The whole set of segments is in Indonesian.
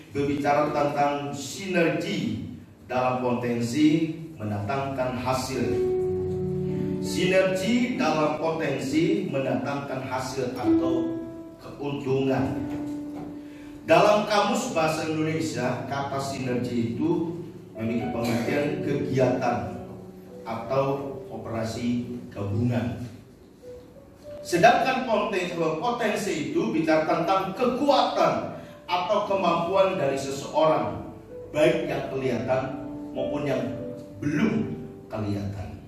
berbicara tentang sinergi dalam potensi mendatangkan hasil. Sinergi dalam potensi mendatangkan hasil atau keuntungan. Dalam kamus bahasa Indonesia, kata sinergi itu memiliki pengertian kegiatan atau operasi gabungan. Sedangkan potensi itu bicara tentang kekuatan atau kemampuan dari seseorang, baik yang kelihatan maupun yang belum kelihatan.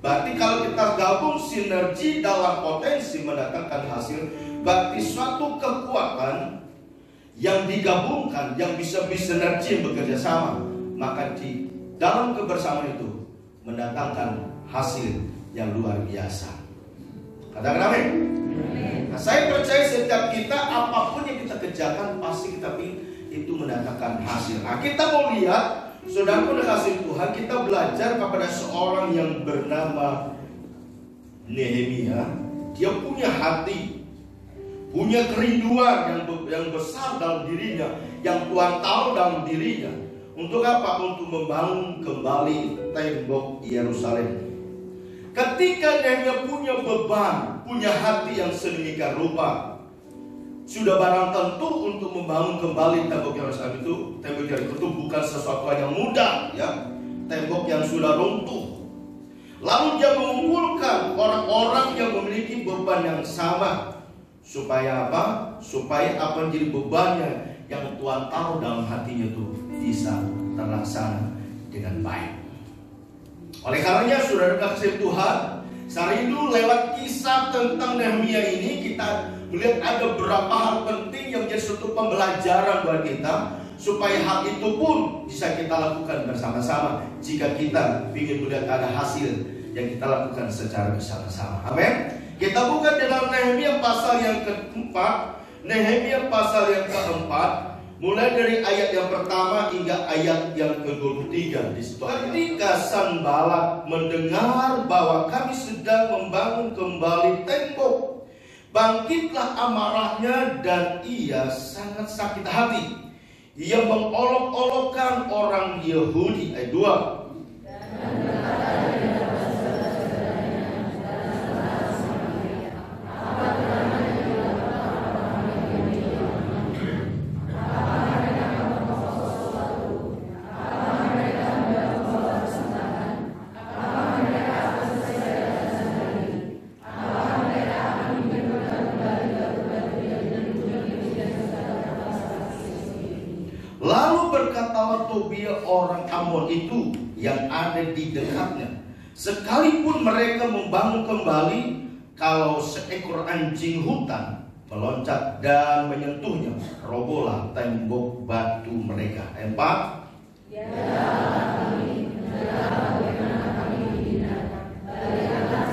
Berarti kalau kita gabung sinergi dalam potensi mendatangkan hasil, berarti suatu kekuatan yang digabungkan, yang bisa bersinergi bekerja sama, maka di dalam kebersamaan itu mendatangkan hasil yang luar biasa. Katakan amin. Nah, saya percaya setiap kita, apapun yang kita kerjakan, pasti kita itu mendatangkan hasil. Nah, kita mau lihat, saudaraku dikasih Tuhan, kita belajar kepada seorang yang bernama Nehemia. Dia punya hati, punya kerinduan yang besar dalam dirinya, yang Tuhan tahu dalam dirinya. Untuk apa? Untuk membangun kembali tembok Yerusalem. Ketika Nehemia punya beban, punya hati yang sedemikian rupa, sudah barang tentu untuk membangun kembali tembok Yerusalem itu. Tembok Yerusalem itu bukan sesuatu yang mudah, ya. Tembok yang sudah runtuh. Lalu dia mengumpulkan orang-orang yang memiliki beban yang sama. Supaya apa? Supaya apa yang jadi bebannya yang Tuhan tahu dalam hatinya itu bisa terlaksana dengan baik. Oleh karenanya, saudara kasih Tuhan, hari itu lewat kisah tentang Nehemia ini kita melihat ada beberapa hal penting yang menjadi suatu pembelajaran buat kita, supaya hal itu pun bisa kita lakukan bersama-sama jika kita ingin melihat ada hasil yang kita lakukan secara bersama-sama. Amin. Kita buka dalam Nehemia pasal yang keempat, Nehemia pasal yang keempat, mulai dari ayat yang pertama hingga ayat yang ke-23. Di situ, ketika Sanbalat mendengar bahwa kami sedang membangun kembali tembok, bangkitlah amarahnya dan ia sangat sakit hati. Ia mengolok-olokkan orang Yahudi. Ayat 2. Tobia orang Amon itu yang ada di dekatnya, sekalipun mereka membangun kembali, kalau seekor anjing hutan meloncat dan menyentuhnya, robohlah tembok batu mereka. 4. Ya, kami, bagaimana kami dibina, bagaimana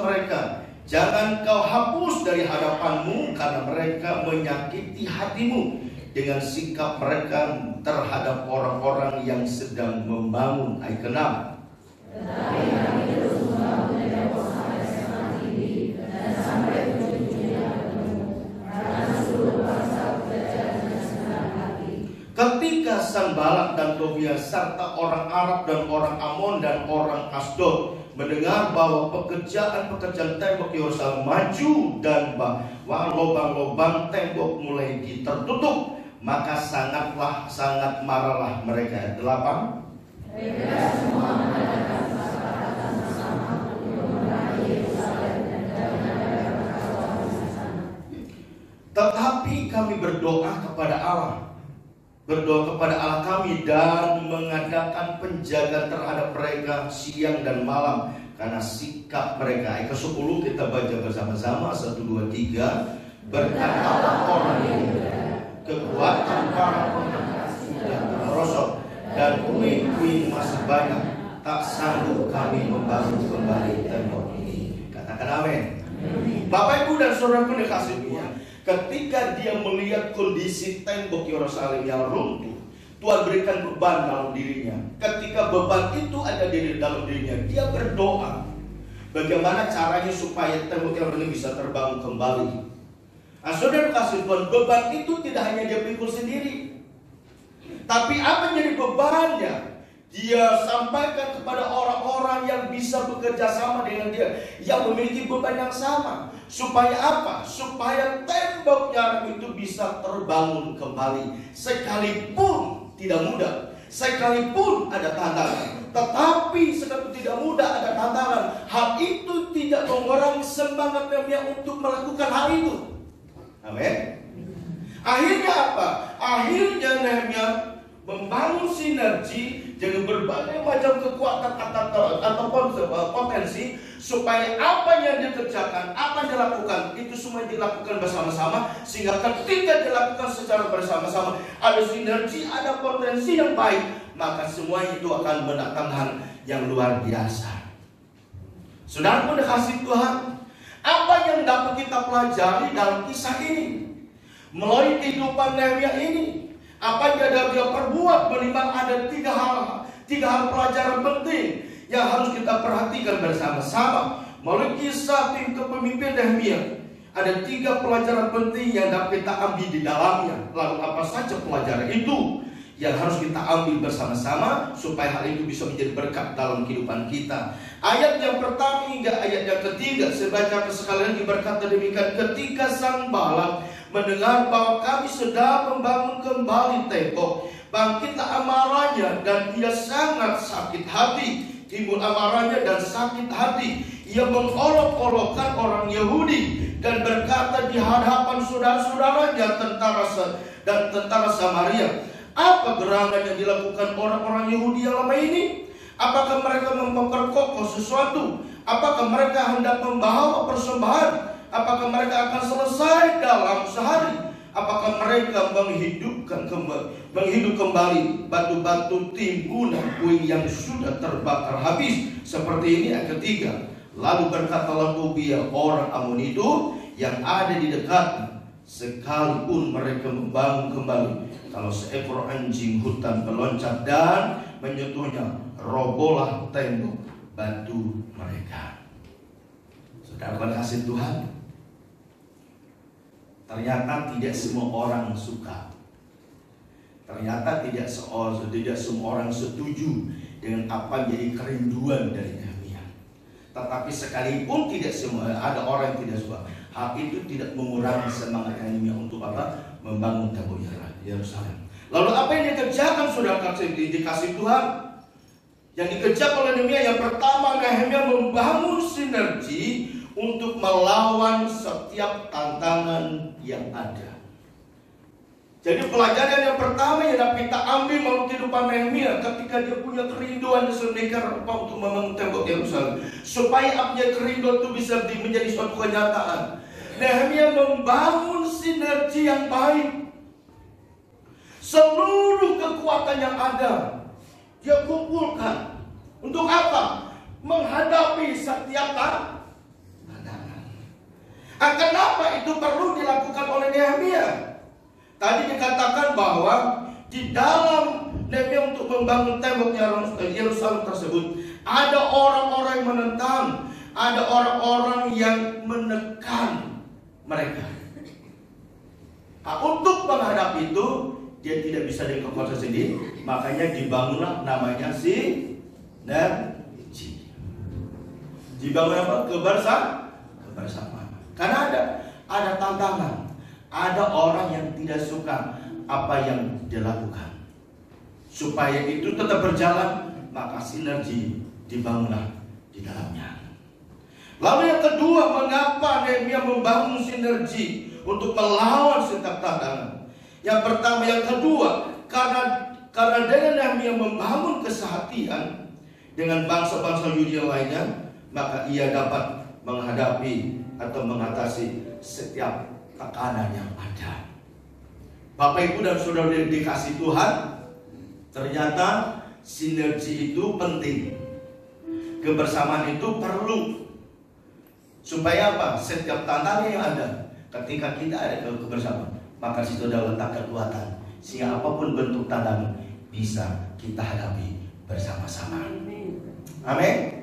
mereka, jangan kau hapus dari hadapanmu, karena mereka menyakiti hatimu dengan sikap mereka terhadap orang-orang yang sedang membangun. Ayat ke-6. Tetapi kami terus membangun tembok sampai SMA TV dan sampai ujung-ujungnya bertemu, karena seluruh bangsa bekerja dengan senang hati. Ketika Sanballat dan Tobia serta orang Arab dan orang Amon dan orang Asdod mendengar bahwa pekerjaan-pekerjaan tembok Yerusalem maju dan bahwa lubang-lubang tembok mulai tertutup, maka sangat marahlah mereka. 8. Mereka semua mengadakan kesepakatan bersama untuk memerangi Yerusalem dan jangan ada kekacauan di sana. Tetapi kami berdoa kepada Allah kami dan mengadakan penjagaan terhadap mereka siang dan malam karena sikap mereka. Ayat ke-10 kita baca bersama-sama. 1, 2, 3. Berkatalah orang Yehuda, kekuatan para pengangkat sudah terosok dan puing-puing masih banyak, tak sanggup kami membangun kembali tembok ini. Katakan amin. Bapak, Ibu dan Saudaraku dikasihi Tuhan, ketika dia melihat kondisi tembok Yerusalem yang runtuh, Tuhan berikan beban dalam dirinya. Ketika beban itu ada di dalam dirinya, dia berdoa bagaimana caranya supaya tembok Yerusalem bisa terbangun kembali. Nah, saudara kasih Tuhan, beban itu tidak hanya dia pikul sendiri, tapi apa yang jadi bebannya dia sampaikan kepada orang-orang yang bisa bekerja sama dengan dia, yang memiliki beban yang sama. Supaya apa? Supaya tembok Yerusalem itu bisa terbangun kembali. Sekalipun tidak mudah, sekalipun ada tantangan, tetapi sekalipun tidak mudah ada tantangan, hal itu tidak mengurangi semangat Nehemia untuk melakukan hal itu. Amin. Akhirnya apa? Akhirnya Nehemia membangun sinergi dengan berbagai macam kekuatan ataupun potensi, supaya apa yang dikerjakan, apa yang dilakukan, itu semua dilakukan bersama-sama, sehingga ketika dilakukan secara bersama-sama ada sinergi, ada potensi yang baik, maka semua itu akan mendatangkan yang luar biasa. Saudara pun dikasih Tuhan, apa yang dapat kita pelajari dalam kisah ini melalui kehidupan Nehemia ini? Apa yang dia perbuat? Minimal ada tiga hal pelajaran penting yang harus kita perhatikan bersama-sama melalui kisah tim kepemimpinan Nehemia. Ada 3 pelajaran penting yang dapat kita ambil di dalamnya. Lalu apa saja pelajaran itu yang harus kita ambil bersama-sama supaya hal itu bisa menjadi berkat dalam kehidupan kita? Ayat yang pertama hingga ayat yang ketiga, saya baca sekalian, berkata demikian: ketika Sanballat mendengar bahwa kami sedang membangun kembali tembok, bangkitlah amarahnya dan ia sangat sakit hati. Timbul amarahnya dan sakit hati. Ia mengolok-olokkan orang Yahudi dan berkata di hadapan saudara-saudaranya tentara Samaria, apa gerangan yang dilakukan orang-orang Yahudi yang lama ini? Apakah mereka memperkokoh sesuatu? Apakah mereka hendak membawa persembahan? Apakah mereka akan selesai dalam sehari? Apakah mereka menghidup kembali batu-batu timbunan puing yang sudah terbakar habis? Seperti ini ayat ketiga. Lalu berkatalah Tobia orang Amon itu yang ada di dekatnya, sekalipun mereka membangun kembali, kalau seekor anjing hutan meloncat dan menyentuhnya, robohlah tembok batu mereka. Saudara kasih Tuhan, ternyata tidak semua orang suka. Ternyata tidak semua orang setuju dengan apa yang jadi kerinduan dari Nehemia. Tetapi sekalipun tidak semua, ada orang yang tidak suka, hal itu tidak mengurangi semangat Nehemia untuk apa? Membangun tembok Yerusalem. Lalu apa yang dikerjakan saudara dikasih Tuhan? Yang dikerjakan oleh Nehemia, yang pertama, Nehemia membangun sinergi untuk melawan setiap tantangan yang ada. Jadi pelajaran yang pertama yang dapat kita ambil melalui kehidupan Nehemia, ketika dia punya kerinduan dan sedemikian rupa untuk membangun tembok Yerusalem, supaya apa kerinduan itu bisa menjadi suatu kenyataan, Nehemia membangun sinergi yang baik. Seluruh kekuatan yang ada dia kumpulkan. Untuk apa? Menghadapi setiap itu perlu dilakukan oleh Nehemia. Tadi dikatakan bahwa di dalam Nehemia untuk membangun tembok Yerusalem tersebut, ada orang-orang yang menentang, ada orang-orang yang menekan mereka. Nah, untuk menghadapi itu, dia tidak bisa dikuasai sendiri, makanya dibangunlah namanya sinergi. Dibangun apa? Kebersamaan. Karena ada tantangan, ada orang yang tidak suka apa yang dia lakukan. Supaya itu tetap berjalan, maka sinergi dibangunlah di dalamnya. Lalu yang kedua, mengapa Nehemia membangun sinergi untuk melawan setiap tantangan? Yang pertama, yang kedua, karena dengan Nehemia membangun kesehatian dengan bangsa-bangsa Yudi yang lainnya, maka ia dapat menghadapi atau mengatasi setiap tekanan yang ada. Bapak, Ibu, dan saudara yang dikasih Tuhan, ternyata sinergi itu penting. Kebersamaan itu perlu. Supaya apa? Setiap tantangan yang ada, ketika kita ada kebersamaan, maka situ ada letak kekuatan, sehingga apapun bentuk tantangan bisa kita hadapi bersama-sama. Amin.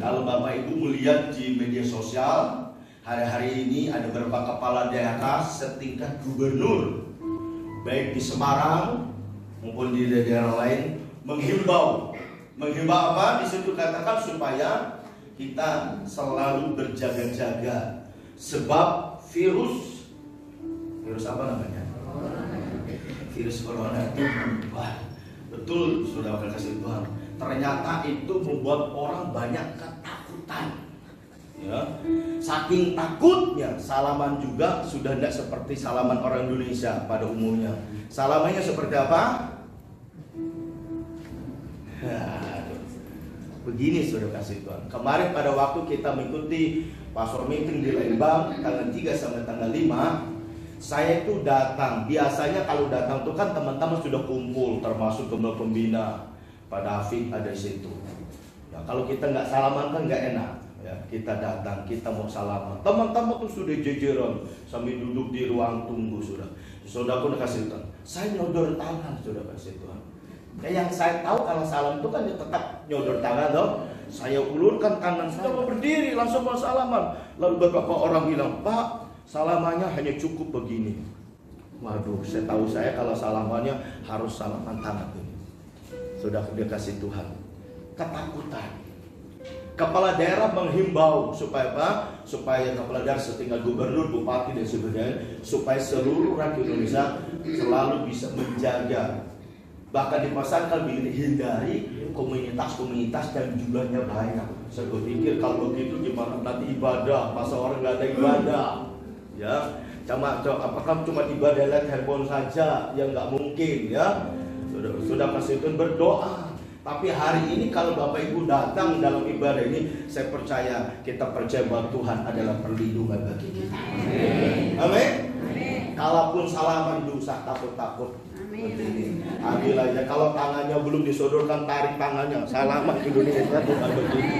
Kalau Bapak Ibu melihat di media sosial, hari-hari ini ada beberapa kepala daerah setingkat gubernur, baik di Semarang maupun di daerah lain, menghimbau apa? Di situ katakan supaya kita selalu berjaga-jaga, sebab virus apa namanya? Virus corona itu berubah. Betul, sudah kasih Tuhan. Ternyata itu membuat orang banyak ketakutan. Ya, saking takutnya, salaman juga sudah tidak seperti salaman orang Indonesia pada umumnya. Salamannya seperti apa? Begini, sudah kasih Tuhan. Kemarin pada waktu kita mengikuti pastor meeting di Lembang tanggal 3 sampai tanggal 5, saya itu datang. Biasanya kalau datang itu kan teman-teman sudah kumpul, termasuk pembina. Pak David ada di situ. Ya, kalau kita nggak salaman kan nggak enak. Ya, kita datang, kita mau salaman. Teman-teman tuh sudah jejeran sambil duduk di ruang tunggu sudah. Saudara pun kasih Tuhan. Saya nyodor tangan, sudah kasih Tuhan. Ya, yang saya tahu kalau salam itu kan dia tetap nyodor tangan dong. Saya ulurkan tangan, saya mau berdiri langsung mau salaman. Lalu beberapa orang bilang, Pak, salamannya hanya cukup begini. Waduh, saya tahu saya kalau salamannya harus salaman tangan ini. Sudah dikasih Tuhan. Ketakutan. Kepala daerah menghimbau supaya apa? Supaya kepala daerah setingkat gubernur, bupati dan sebagainya, supaya seluruh rakyat Indonesia selalu bisa menjaga. Bahkan dipesankan hindari komunitas-komunitas yang jumlahnya banyak. Saya berpikir kalau begitu gimana nanti ibadah, masa orang nggak ada ibadah, ya? Apakah cuma ibadah lihat handphone saja? Yang nggak mungkin, ya. Sudah kasih Tuhan berdoa. Tapi hari ini kalau Bapak Ibu datang dalam ibadah ini, saya percaya kita percaya bahwa Tuhan adalah perlindungan bagi kita. Amin. Kalaupun salaman dosa takut-takut. Begini. Ambil aja. Kalau tangannya belum disodorkan, tarik tangannya. Salaman Indonesia Tuhan begini.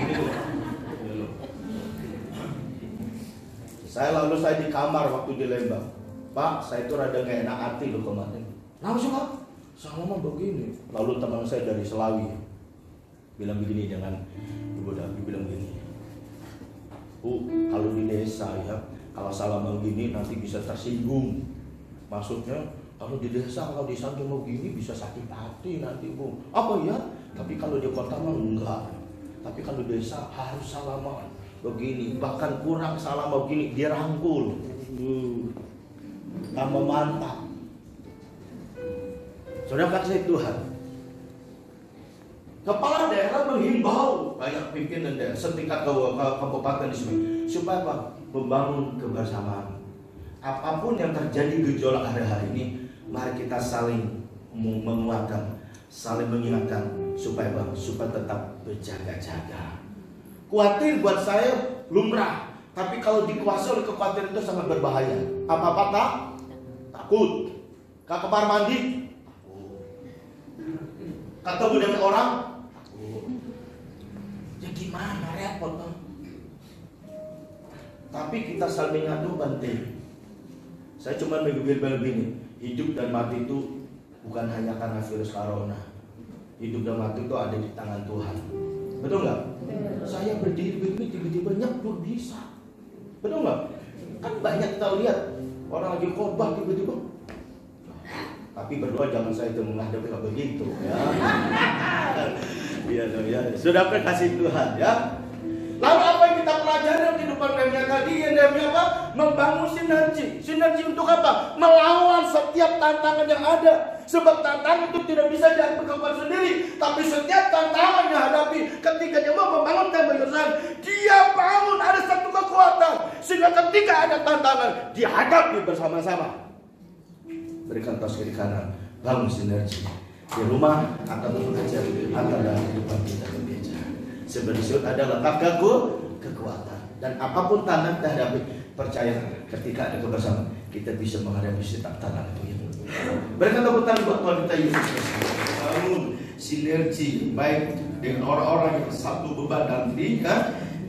Saya di kamar waktu di Lembang. Pak, saya itu rada gak enak hati loh kemarin. Langsung Pak, salaman begini. Lalu teman saya dari Selawi bilang begini dengan Ibu Davi, bilang begini, Bu, kalau di desa ya, kalau salaman begini nanti bisa tersinggung. Maksudnya kalau di desa, kalau di sana mau gini bisa sakit hati nanti, Bu. Apa ya? Tapi kalau di kota mah enggak. Tapi kalau di desa harus salaman begini. Bahkan kurang salaman begini dia rangkul. Tambah mantap. Saudara kasih Tuhan. Kepala daerah menghimbau banyak pimpinan daerah setingkat kabupaten di sini supaya apa? Membangun kebersamaan. Apapun yang terjadi gejolak hari-hari ini, mari kita saling menguatkan, saling mengingatkan supaya apa? Supaya tetap berjaga-jaga. Khawatir buat saya lumrah, tapi kalau dikuasai oleh kekhawatiran itu sangat berbahaya. Apa-apa takut. Ke kamar mandi, ketemu dengan orang, ya gimana, repot kan? Tapi kita saling mengadu penting. Saya cuma berbicara begini, hidup dan mati itu bukan hanya karena virus corona. Hidup dan mati itu ada di tangan Tuhan. Betul nggak? Saya berdiri begini tiba-tiba nyeblur bisa. Betul nggak? Kan banyak kita lihat orang lagi khotbah tiba-tiba. Tapi berdoa jangan saya itu menghadapi kayak begitu ya. Ya. Sudah kasih Tuhan ya. Lalu apa yang kita pelajari dalam kehidupan Nehemia tadi? Yang Nehemia apa? Membangun sinergi. Sinergi untuk apa? Melawan setiap tantangan yang ada. Sebab tantangan itu tidak bisa dihadapi sendiri. Tapi setiap tantangan yang hadapi, ketika dia mau membangun tembok Yerusalem, dia bangun ada satu kekuatan. Sehingga ketika ada tantangan, dihadapi bersama-sama. Berikan tos kiri kanan, bangun sinergi. Di rumah, atau bekerja, atau dalam kehidupan kita bekerja. Sebenarnya ada letak kekuatan. Dan apapun tantangan kita hadapi, percaya ketika ada kebersamaan, kita bisa menghadapi setiap tantangan itu. Berikan tepuk tangan buat Tuhan kita Yesus Kristus. Bangun sinergi baik dengan orang-orang yang satu beban dalam diri,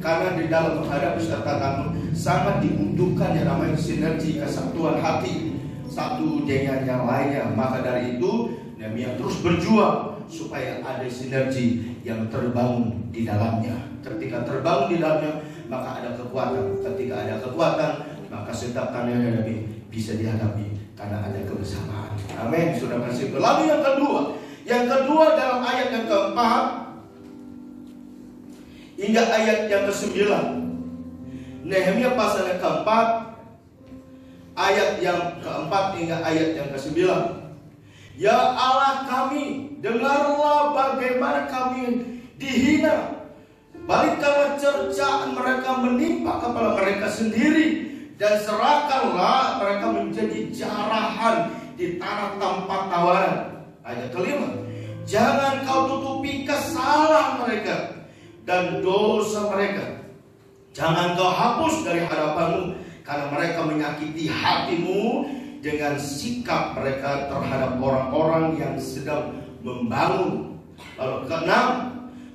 karena di dalam menghadapi setiap tantangan sangat dibutuhkan yang namanya sinergi, kesatuan hati satu dengan yang lainnya. Maka dari itu Nehemia terus berjuang supaya ada sinergi yang terbangun di dalamnya. Ketika terbangun di dalamnya, maka ada kekuatan. Ketika ada kekuatan, maka setiap tantangan yang dihadapi bisa dihadapi karena ada kebersamaan. Amin. Sudah kasih. Lalu yang kedua dalam ayat yang keempat hingga ayat yang ke-9. Nehemia pasal yang keempat, ayat yang keempat hingga ayat yang ke-9. Ya Allah kami, dengarlah bagaimana kami dihina. Balikkanlah cercaan mereka menimpa kepala mereka sendiri, dan serahkanlah mereka menjadi jarahan di tanah tanpa tawaran. Ayat kelima. Jangan kau tutupi kesalahan mereka dan dosa mereka. Jangan kau hapus dari hadapanmu, karena mereka menyakiti hatimu dengan sikap mereka terhadap orang-orang yang sedang membangun. Lalu keenam,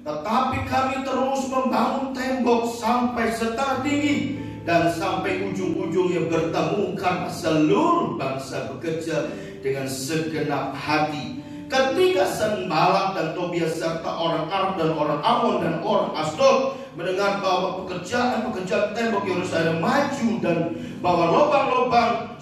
tetapi kami terus membangun tembok sampai setengah tinggi, dan sampai ujung-ujungnya bertemu karena seluruh bangsa bekerja dengan segenap hati. Ketika Sanballat dan Tobia serta orang Arab dan orang Ammon dan orang Asdod mendengar bahwa pekerjaan tembok Yerusalem maju dan bahwa lubang-lubang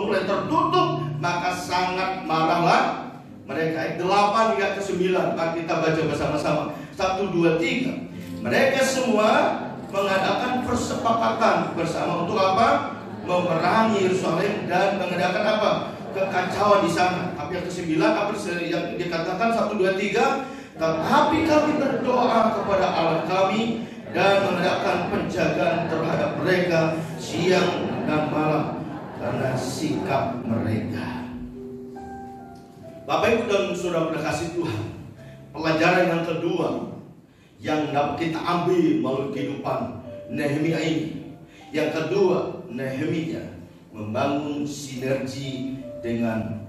mulai tertutup, maka sangat marahlah mereka. 8 hingga ke-9, kita baca bersama-sama. 1, 2, 3. Mereka semua mengadakan persepakatan bersama untuk apa? Memerangi Yerusalem dan mengadakan apa? Kekacauan di sana. Tapi yang ke-9 apa yang dikatakan? 1, 2, 3. Tetapi kami berdoa kepada Allah kami dan mengadakan penjagaan terhadap mereka siang dan malam karena sikap mereka. Bapak Ibu dan Saudara kasih Tuhan, pelajaran yang kedua yang dapat kita ambil melalui kehidupan Nehemia ini. Yang kedua, Nehemia membangun sinergi dengan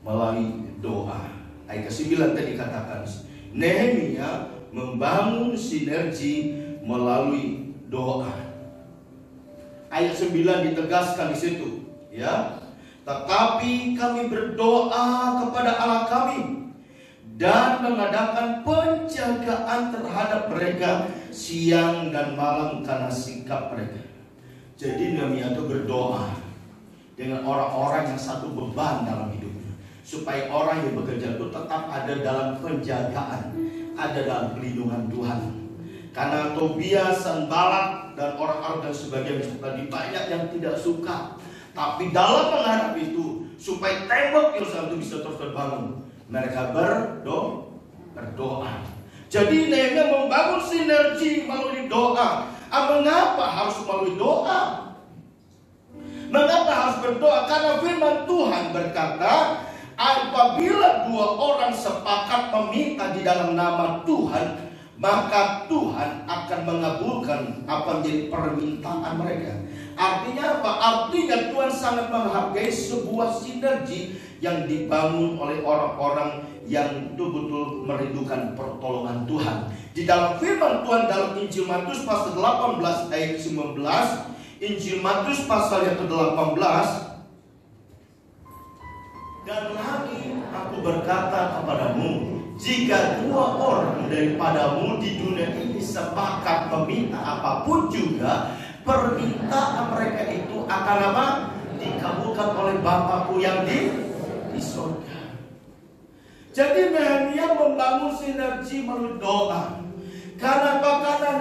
melalui doa. Ayat ke-9 tadi katakan Nehemia membangun sinergi melalui doa. Ayat 9 ditegaskan di situ, ya. Tetapi kami berdoa kepada Allah kami dan mengadakan penjagaan terhadap mereka siang dan malam karena sikap mereka. Jadi Nehemia itu berdoa dengan orang-orang yang satu beban dalam hidupnya, supaya orang yang bekerja itu tetap ada dalam penjagaan, ada dalam pelindungan Tuhan. Karena Tobia, Sanballat dan orang Arab dan sebagainya tadi banyak yang tidak suka. Tapi dalam menghadapi itu, supaya tembok Yerusalem itu bisa terus terbangun, mereka berdoa. Jadi Nehemia membangun sinergi melalui doa. Mengapa harus melalui doa? Mengapa harus berdoa? Karena firman Tuhan berkata, apabila dua orang sepakat meminta di dalam nama Tuhan, maka Tuhan akan mengabulkan apa menjadi permintaan mereka. Artinya apa? Artinya Tuhan sangat menghargai sebuah sinergi yang dibangun oleh orang-orang yang betul-betul merindukan pertolongan Tuhan. Di dalam firman Tuhan dalam Injil Matius pasal 18 ayat 19, Injil Matius pasal yang ke-18. Dan lagi aku berkata kepadamu, jika 2 orang daripadamu di dunia ini sepakat meminta apapun juga, permintaan mereka itu akan apa? Dikabulkan oleh Bapakku yang di surga. Jadi Nehemia membangun sinergi melalui doa. Karena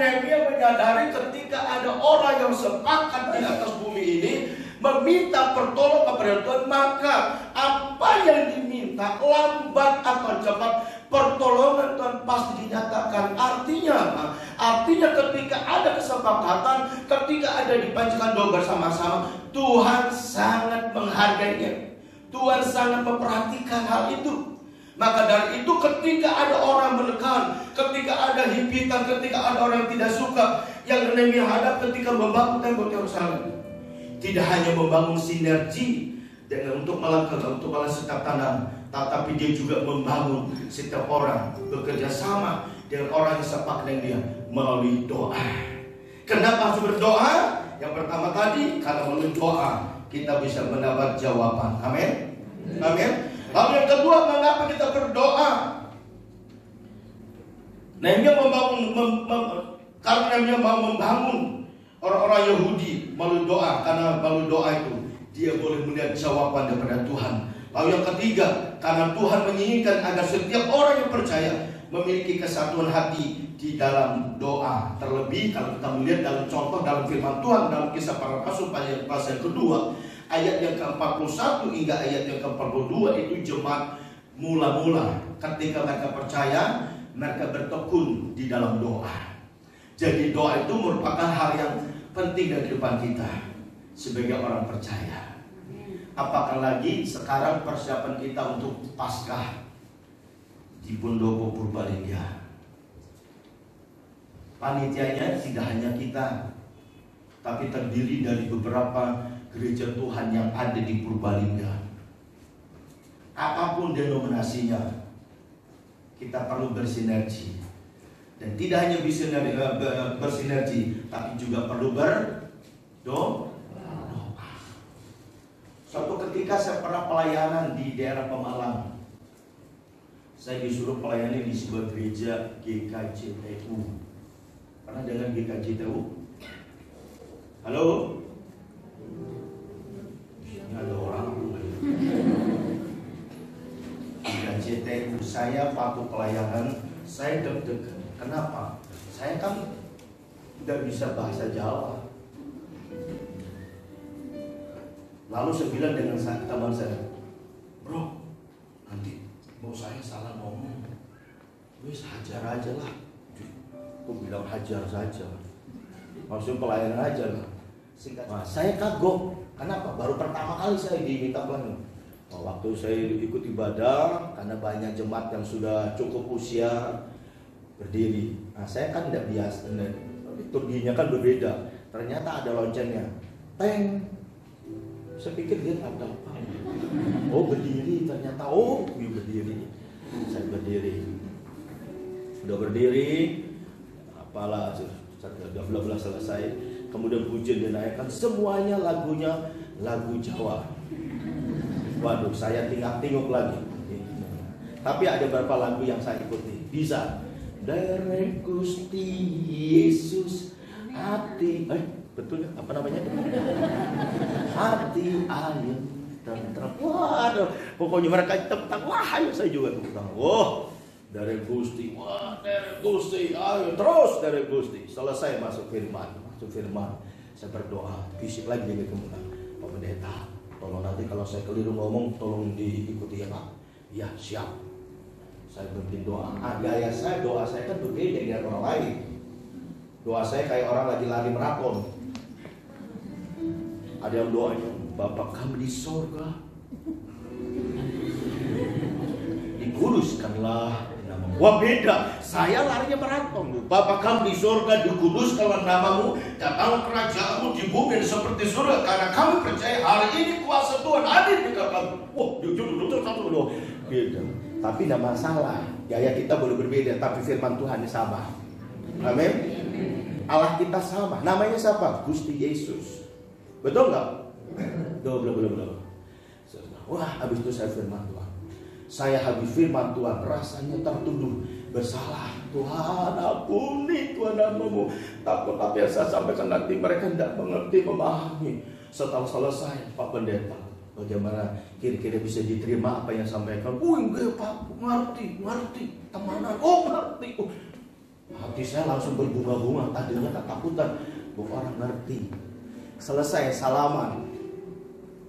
Nehemia menyadari ketika ada orang yang sepakat di atas bumi ini meminta pertolongan kepada Tuhan, maka apa yang diminta lambat atau cepat pertolongan Tuhan pasti dinyatakan. Artinya apa? Artinya ketika ada kesepakatan, ketika ada dipanjatkan doa bersama-sama, Tuhan sangat menghargainya. Tuhan sangat memperhatikan hal itu. Maka dari itu ketika ada orang menekan, ketika ada himpitan, ketika ada orang yang tidak suka, yang Nehemia hadap ketika membangun tembok Yerusalem, tidak hanya membangun sinergi dengan untuk melakukan setiap tanam, tetapi dia juga membangun setiap orang bekerja sama dengan orang yang sepakat dengan dia melalui doa. Kenapa harus berdoa? Yang pertama tadi, karena melalui doa kita bisa mendapat jawaban. Amin. Amin. Lalu yang kedua, mengapa kita berdoa? Nehemia karena Nehemia mau membangun orang-orang Yahudi melalui doa. Karena melalui doa itu dia boleh melihat jawaban daripada Tuhan. Lalu yang ketiga, karena Tuhan menginginkan agar setiap orang yang percaya memiliki kesatuan hati di dalam doa. Terlebih kalau kita melihat dalam contoh dalam firman Tuhan dalam Kisah Para Rasul pasal yang kedua, ayat yang ke-41 hingga ayat yang ke-42, itu jemaat mula-mula ketika mereka percaya, mereka bertekun di dalam doa. Jadi doa itu merupakan hal yang penting dari kehidupan kita sebagai orang percaya. Apakah lagi sekarang persiapan kita untuk Paskah di Pondopo Purbalingga. Panitianya tidak hanya kita, tapi terdiri dari beberapa gereja Tuhan yang ada di Purbalingga. Apapun denominasinya, kita perlu bersinergi. Dan tidak hanya bersinergi, tapi juga perlu berdoa. Suatu ketika saya pernah pelayanan di daerah Pemalang. Saya disuruh pelayani di sebuah gereja GKJTU. Pernah dengar GKJTU? Halo? Ada orang GKJTU. Saya waktu pelayanan, saya deg-degan. Kenapa? Saya kan tidak bisa bahasa Jawa. Lalu saya bilang dengan teman saya, bro, nanti mau saya salah ngomong, wis hajar aja lah. Aku bilang hajar saja, maksudnya pelayanan aja lah. Nah, saya kagok. Kenapa? Baru pertama kali saya diminta pelayanan. Waktu saya ikut ibadah, karena banyak jemaat yang sudah cukup usia berdiri. Nah, saya kan tidak biasa, liturginya kan berbeda. Ternyata ada loncengnya, teng. Saya pikir dia ada apa? Oh, berdiri ternyata. Oh, berdiri. Saya berdiri. Udah berdiri, apalah, sudah bla-bla selesai. Kemudian pujian dinaikkan, semuanya lagunya lagu Jawa. Waduh, saya tinggal-tinguk lagi. Tapi ada beberapa lagu yang saya ikuti. Bisa. Derek Gusti Yesus hati. Betul ya? Apa namanya? Hati ayam tentrem. Waduh, pokoknya mereka tentang, wah, ayo saya juga tentang. Wah, dari Gusti, wah, dari Gusti, ayo terus dari Gusti. Selesai masuk firman, saya berdoa, fisik lagi dia ketemu Pak Pendeta. Tolong nanti kalau saya keliru ngomong, tolong diikuti ya Pak. Ya siap. Saya berdoa. Gaya saya, doa saya kan berbeda dengan orang lain. Doa saya kayak orang lagi lari maraton. Ada yang doanya, Bapa kami di sorga, dikuduskanlah namamu. Wah beda, saya larinya maraton. Bapa kami di sorga, dikuduskanlah namamu, datang kerajaanmu di bumi seperti surga. Karena kami percaya hari ini kuasa Tuhan hadir di kami. Wah, jujur satu doa beda. Tapi tidak masalah, gaya kita boleh berbeda, tapi firman Tuhan sama. Amin. Allah kita sama. Namanya siapa? Gusti Yesus. Betul nggak? Belum. Wah, habis itu saya firman Tuhan. Saya habis firman Tuhan, rasanya tertuduh bersalah. Tuhan, ampuni Tuhan namamu. Takut apa yang saya sampaikan nanti mereka tidak mengerti, memahami. Setelah selesai, Pak Pendeta, bagaimana kira-kira bisa diterima apa yang sampaikan? Enggak Pak, ngerti, temanan, ngerti. Hati saya langsung berbunga-bunga, tadinya ketakutan, orang ngerti. Selesai salaman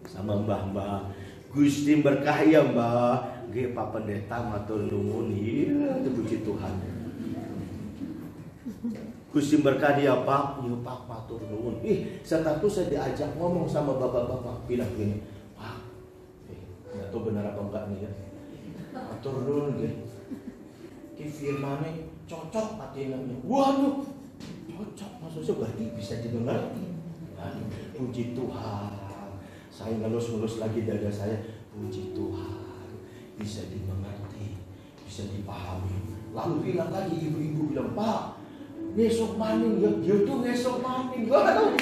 sama mbah-mbah, Gusti berkah ya mbah, nggih Pak Pendeta matur nuwun, iya puji Tuhan. Gusti berkah dia Pak, iya Pak matur nuwun. Setelah itu saya diajak ngomong sama bapak-bapak, bilang gini, Pak, nggak tahu benar apa enggak nih ya, matur nuwun nggih. Ki firmane cocok hati namanya. Waduh, cocok maksudnya berarti bisa dimengerti. Aduh, puji Tuhan. Saya ngelus-ngelus lagi dada saya, puji Tuhan, bisa dimengerti, bisa dipahami. Lalu bilang lagi, ibu-ibu bilang, Pak, besok maning ya, tuh besok maning. Aduh.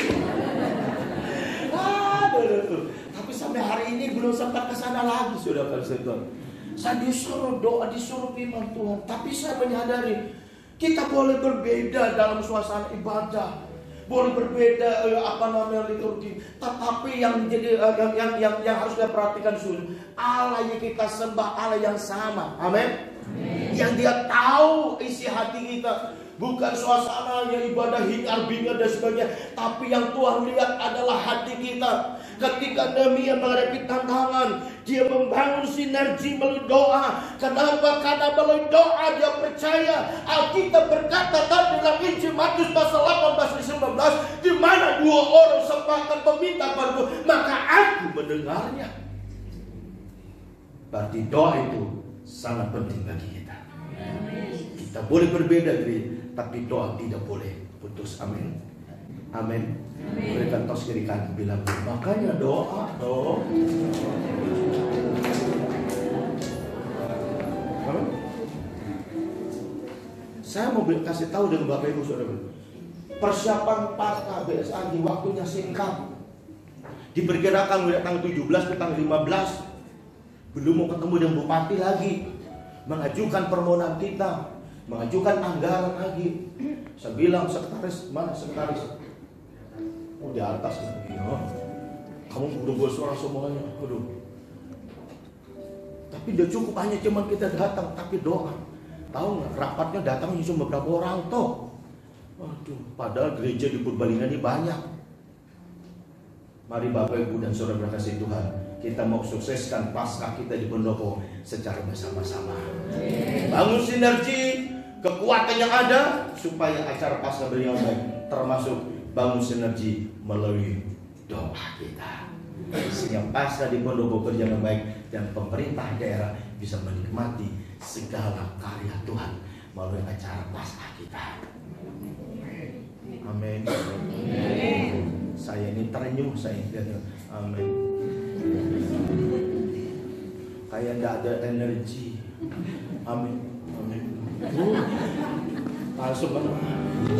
Tapi sampai hari ini belum sempat ke sana lagi, saudara-saudara. Saya disuruh doa, disuruh firman Tuhan, tapi saya menyadari kita boleh berbeda dalam suasana ibadah, boleh berbeda liturgi, tetapi yang menjadi yang harus kita perhatikan dulu, Allah yang kita sembah Allah yang sama, amin. Yang dia tahu isi hati kita, bukan suasana yang ibadah hingar-bingar dan sebagainya, tapi yang Tuhan lihat adalah hati kita. Ketika Nehemia menghadapi tantangan, dia membangun sinergi melalui doa. Kenapa? Karena melalui doa dia percaya. Alkitab berkata tadi dalam Injil Matius pasal 18-19, di mana dua orang sepakat meminta padaku, maka aku mendengarnya. Berarti doa itu sangat penting bagi kita. Kita boleh berbeda, tapi doa tidak boleh putus. Amin. Amin. Berikan tos kiri kanan, bilang makanya doa dong. Saya mau kasih tahu dengan Bapak Ibu Saudara, persiapan Paskah BSA di waktunya singkat. Diperkirakan mulai tanggal 17 ke tanggal 15. Belum mau ketemu dengan Bupati lagi, mengajukan permohonan kita, mengajukan anggaran lagi. Saya bilang, sekretaris, mana sekretaris? Oh di atas, ya. Kamu udah buat suara semuanya, aduh. Tapi udah cukup, hanya cuman kita datang, tapi doa. Tahu nggak, rapatnya datangnya cuma beberapa orang toh. Waduh, padahal gereja di Purbalingga ini banyak. Mari Bapak Ibu dan Saudara kasih Tuhan, kita mau sukseskan Paskah kita di Pendopo secara bersama-sama. Bangun sinergi, kekuatan yang ada supaya acara Paskah berjalan baik, termasuk bangun sinergi melalui doa kita, sehingga Paskah di Pendopo berjalan baik dan pemerintah daerah bisa menikmati segala karya Tuhan melalui acara Paskah kita. Amin. Saya ini terenyuh, saya amin. Kayak tidak ada energi. Amin. Amin. Langsung gitu.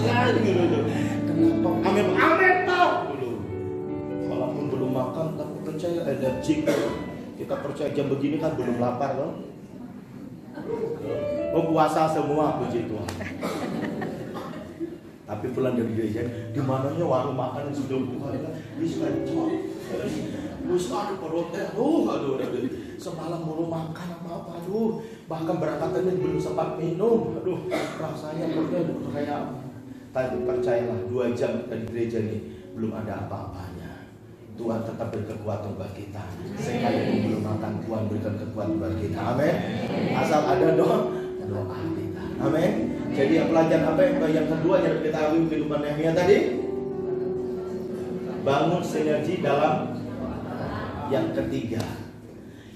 Kenapa? Amin. Amin Pak. Walaupun belum makan, tapi percaya energi. Kita percaya jam begini kan belum lapar loh. Oh puasa semua, puji Tuhan. Tapi pulang dari gereja, di mananya warung makan yang sudah buka kan, bisa ada perutnya, aduh, semalam belum makan apa, aduh, bahkan berangkatannya belum sempat minum, aduh, rasanya perutnya kayak, tapi percayalah 2 jam dari gereja ini belum ada apa-apanya. Tuhan tetap berkekuatan buat kita. Sekalipun belum makan, Tuhan berikan kekuatan buat kita. Amin. Asal ada doa kita. Amin. Jadi pelajaran apa yang kedua yang kita ambil kehidupan Nehemia tadi? Bangun sinergi dalam. Yang ketiga.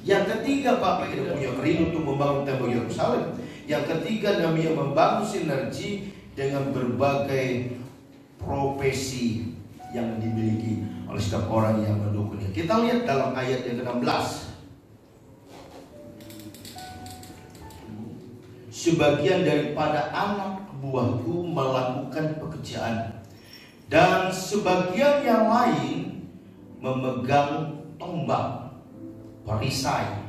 Yang ketiga Bapak Ibu punya kerindu untuk membangun tembok Yerusalem. Yang ketiga Nehemia membangun sinergi dengan berbagai profesi yang dimiliki oleh setiap orang yang mendukungnya. Kita lihat dalam ayat yang ke-16. Sebagian daripada anak buahku melakukan pekerjaan, dan sebagian yang lain memegang tombak, perisai,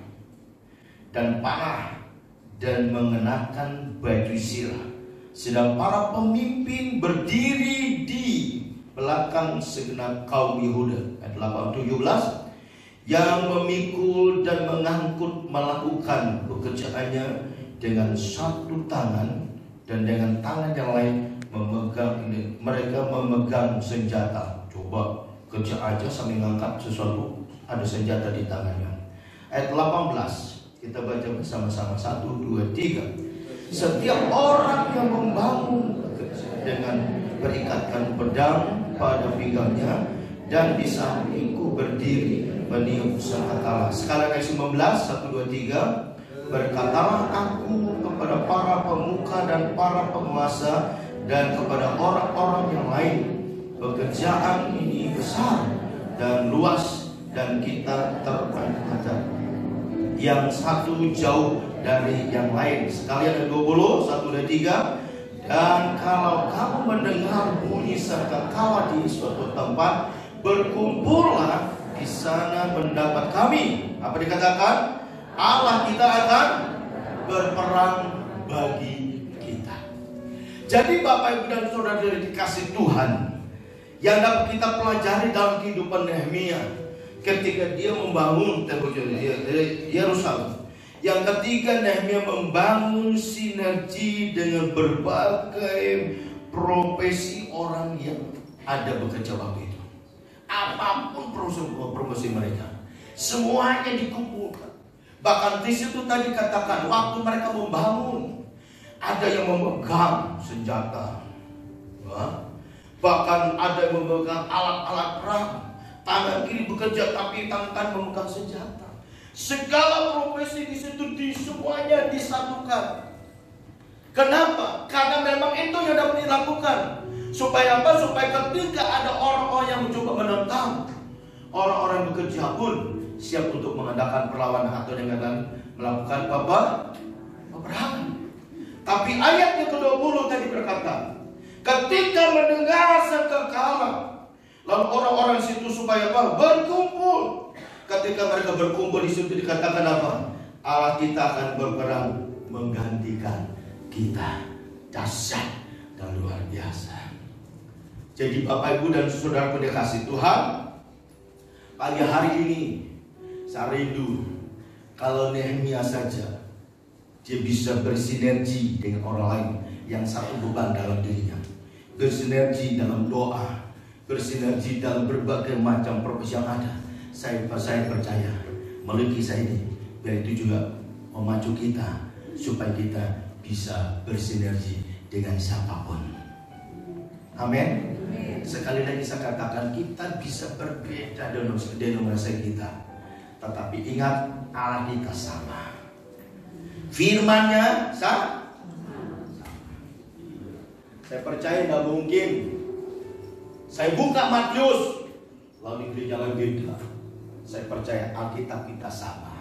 dan panah, dan mengenakan baju zirah. Sedang para pemimpin berdiri di belakang segenap kaum Yehuda. Ayat 17, yang memikul dan mengangkut melakukan pekerjaannya dengan satu tangan, dan dengan tangan yang lain mereka memegang senjata. Coba kerja aja sambil ngangkat sesuatu, ada senjata di tangannya. Ayat 18, kita baca bersama-sama. 1, 2, 3. Setiap orang yang membangun dengan berikatkan pedang pada pinggangnya, dan di sampingku berdiri peniup sangkakala. Sekali ayat 19, 1, 2, 3. Berkatalah aku kepada para pemuka dan para penguasa dan kepada orang-orang yang lain, pekerjaan ini besar dan luas, dan kita terbatas. Yang satu jauh dari yang lain. Sekalian 20, 1, 2, 3. Dan kalau kamu mendengar bunyi sangkakala di suatu tempat, berkumpullah di sana mendapat kami. Apa dikatakan? Allah kita akan berperang bagi kita. Jadi Bapak Ibu dan Saudara dikasih Tuhan, yang dapat kita pelajari dalam kehidupan Nehemia ketika dia membangun Yerusalem. Yang ketiga, Nehemia membangun sinergi dengan berbagai profesi orang yang ada bekerja waktu itu. Apapun profesi mereka, semuanya dikumpulkan. Bahkan di situ tadi katakan, waktu mereka membangun, ada yang memegang senjata, bahkan ada yang memegang alat-alat perang. Tangan kiri bekerja, tapi tangan kanan memegang senjata. Segala profesi di situ semuanya disatukan. Kenapa? Karena memang itu yang dapat dilakukan. Supaya apa? Supaya ketika ada orang-orang yang mencoba menentang, orang-orang yang bekerja pun siap untuk mengadakan perlawanan atau dengan melakukan peperangan. Tapi ayat yang ke-20 tadi berkata, ketika mendengar sangkakala, lalu orang-orang situ supaya apa? Berkumpul. Ketika mereka berkumpul di situ dikatakan apa? Allah kita akan berperang menggantikan kita. Dahsyat dan luar biasa. Jadi Bapak Ibu dan Saudara dikasih Tuhan, pagi hari ini saya rindu kalau Nehemia saja dia bisa bersinergi dengan orang lain yang satu beban dalam dirinya, bersinergi dalam doa, bersinergi dalam berbagai macam profesi yang ada. Saya percaya melalui kisah ini, biar itu juga memacu kita supaya kita bisa bersinergi dengan siapapun. Amin. Sekali lagi saya katakan, kita bisa berbeda denominasi kita, tetapi ingat Allah kita sama. Firman-Nya sama. Saya percaya tidak mungkin saya buka Matius lalu di jalan beda. Saya percaya Alkitab kita sama.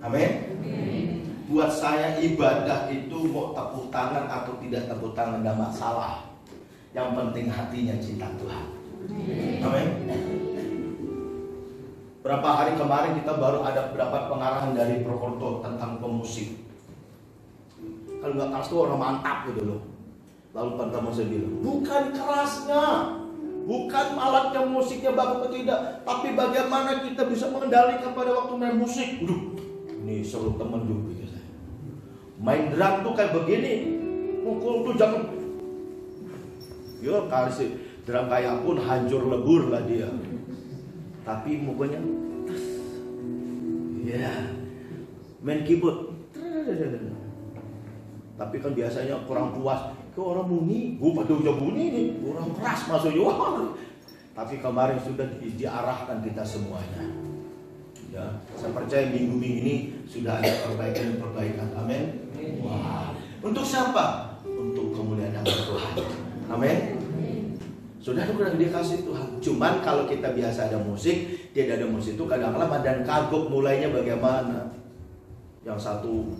Amin. Buat saya ibadah itu mau tepuk tangan atau tidak tepuk tangan tidak masalah. Yang penting hatinya cinta Tuhan. Amin. Berapa hari kemarin kita baru ada berapa pengarahan dari Prokorto tentang pemusik. Kalau nggak keras tuh orang mantap gitu loh. Lalu pertama saya bilang, bukan kerasnya, bukan alatnya musiknya bagus atau tidak, tapi bagaimana kita bisa mengendalikan pada waktu main musik. Ini seru teman juga saya. Main drum tuh kayak begini, pukul tuh jangan. Yo kasih drum kayak pun hancur lebur lah dia. Tapi mukanya, ya, main keyboard. Tapi kan biasanya kurang puas. Ke orang bunyi, pada udah bunyi nih, orang keras masuknya. Tapi kemarin sudah diarahkan kita semuanya. Ya, saya percaya minggu-minggu ini sudah ada perbaikan. Amin. Wah, untuk siapa? Untuk kemuliaan nama Tuhan. Amin. Sudah kurang dikasih Tuhan. Cuman kalau kita biasa ada musik, tidak ada musik itu kadang-kadang dan kagok mulainya bagaimana? Yang satu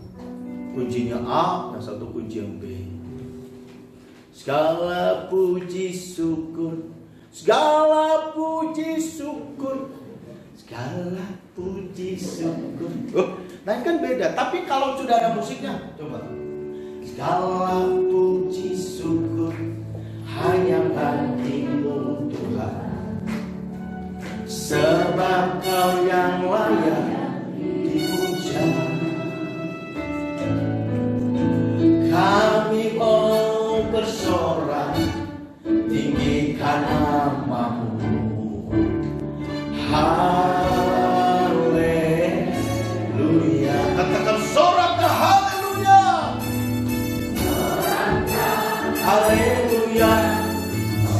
kuncinya A, yang satu kunci yang B. Segala puji syukur, segala puji puji syukur, segala puji syukur. Nah kan beda. Tapi kalau sudah ada musiknya, coba. Segala puji syukur hanya bagimu Tuhan, sebab Kau yang layak dipuja. Kami mau bersorak, tinggikan nama-Mu. Haleluya. Katakan soraklah haleluya. Haleluya.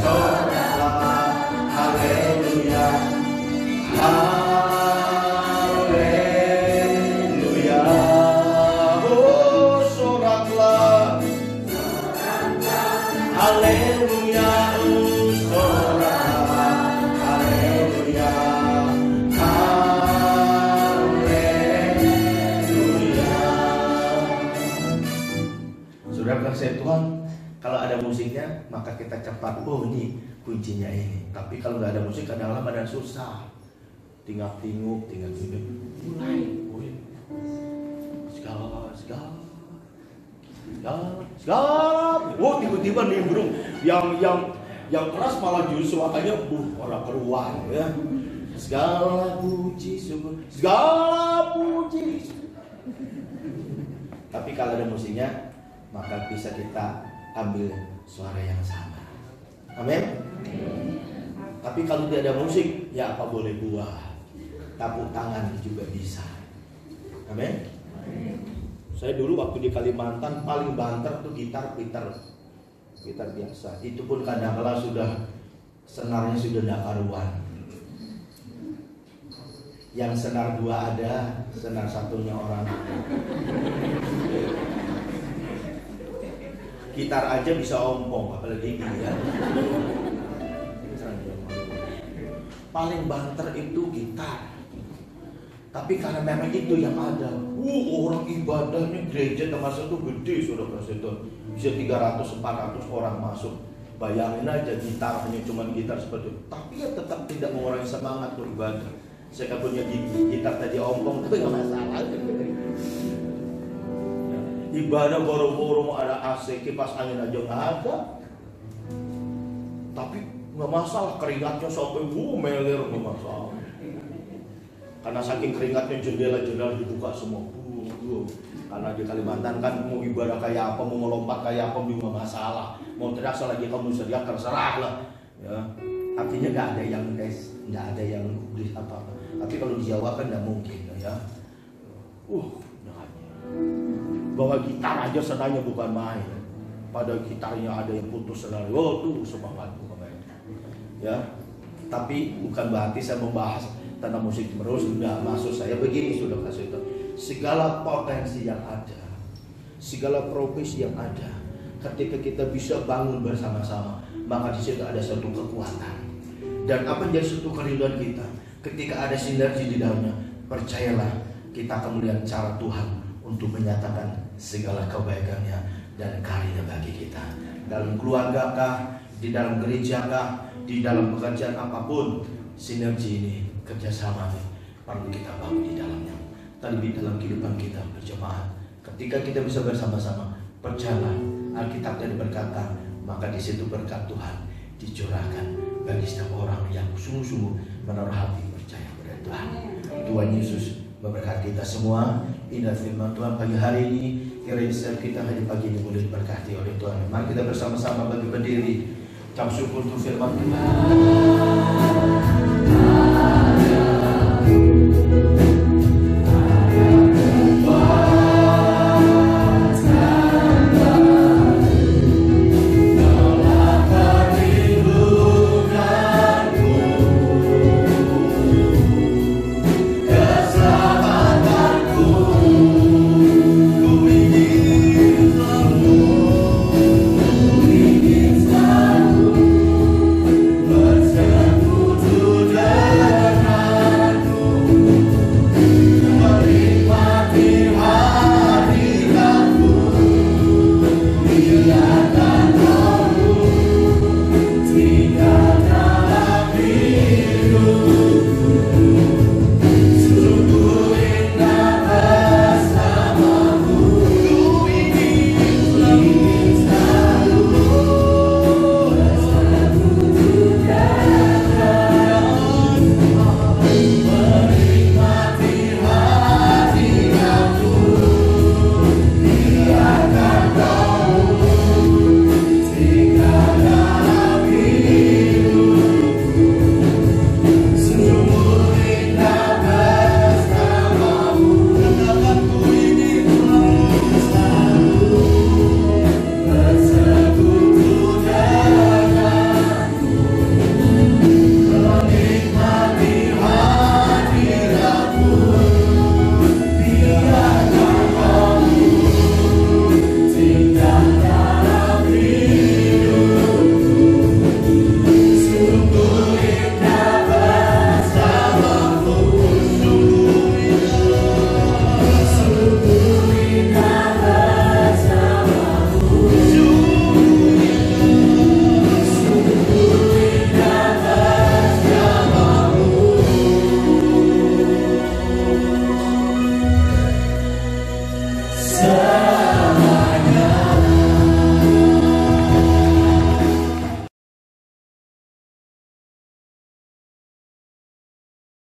Soraklah haleluya. Haleluya. Oh, soraklah haleluya. Oh, soraklah haleluya. Haleluya. Saudara kasih Tuhan, kalau ada musiknya maka kita cepat, oh ini kuncinya ini. Tapi kalau nggak ada musik kadang-kadang badan susah, tinggal-tinguk, mulai, segala, oh tiba-tiba nimbrung, yang keras malah justru suaranya orang keluar ya. Segala puji syukur, segala puji. Tapi kalau ada musiknya maka bisa kita ambil suara yang sama. Amin. Tapi kalau tidak ada musik, ya apa boleh buat. Tepuk tangan juga bisa. Amin. Saya dulu waktu di Kalimantan paling banter tuh gitar biasa. Itu pun kadang-kala sudah senarnya sudah tidak karuan. Yang senar 2 ada, senar 1-nya orang. Gitar aja bisa ompong, apalagi ini ya. Paling banter itu gitar. Tapi karena memang itu yang ada. Orang ibadahnya gereja termasuk itu gede sudah itu. Bisa 300-400 orang masuk. Bayangin aja gitar hanya cuma gitar seperti itu. Tapi ya tetap tidak mengurangi semangat beribadah. Saya kan punya gitar tadi ompong, tapi nggak masalah. Ibadah boro-boro ada AC, kipas angin aja nggak ada. Tapi nggak masalah, keringatnya sampai meler, nggak masalah. Karena saking keringatnya jendela-jendela dibuka semua. Karena di Kalimantan kan mau ibadah kayak apa, mau melompat kayak apa juga nggak masalah. Mau teriak selagi kamu sediak terserah lah. Ya, artinya nggak ada yang nggak ada yang beli apa-apa. Tapi kalau di Jawa kan nggak mungkin ya. Bawa gitar aja senangnya bukan main. Pada gitarnya ada yang putus senang. Tuh semangat ya. Tapi bukan berarti saya membahas tentang musik terus. Enggak, maksud saya begini sudah kasih itu. Segala potensi yang ada, segala profesi yang ada, ketika kita bisa bangun bersama-sama, maka di situ ada satu kekuatan. Dan apa yang jadi satu kerinduan kita? Ketika ada sinergi di dalamnya, percayalah kita akan melihat cara Tuhan untuk menyatakan segala kebaikannya dan karunia bagi kita. Dalam keluarga kah, di dalam gereja kah, di dalam pekerjaan apapun, sinergi ini, kerjasama ini perlu kita bangun di dalamnya. Terlebih dalam kehidupan kita berjemaat, ketika kita bisa bersama-sama, percayalah Alkitab tadi berkata, maka di situ berkat Tuhan dicurahkan bagi setiap orang yang sungguh-sungguh menaruh hati percaya pada Tuhan. Tuhan Yesus memberkati kita semua. Indah firman Tuhan pagi hari ini, kiranya setiap kita hari pagi ini boleh diberkati oleh Tuhan. Mari kita bersama-sama bagi berdiri, ucap syukur untuk firman Tuhan.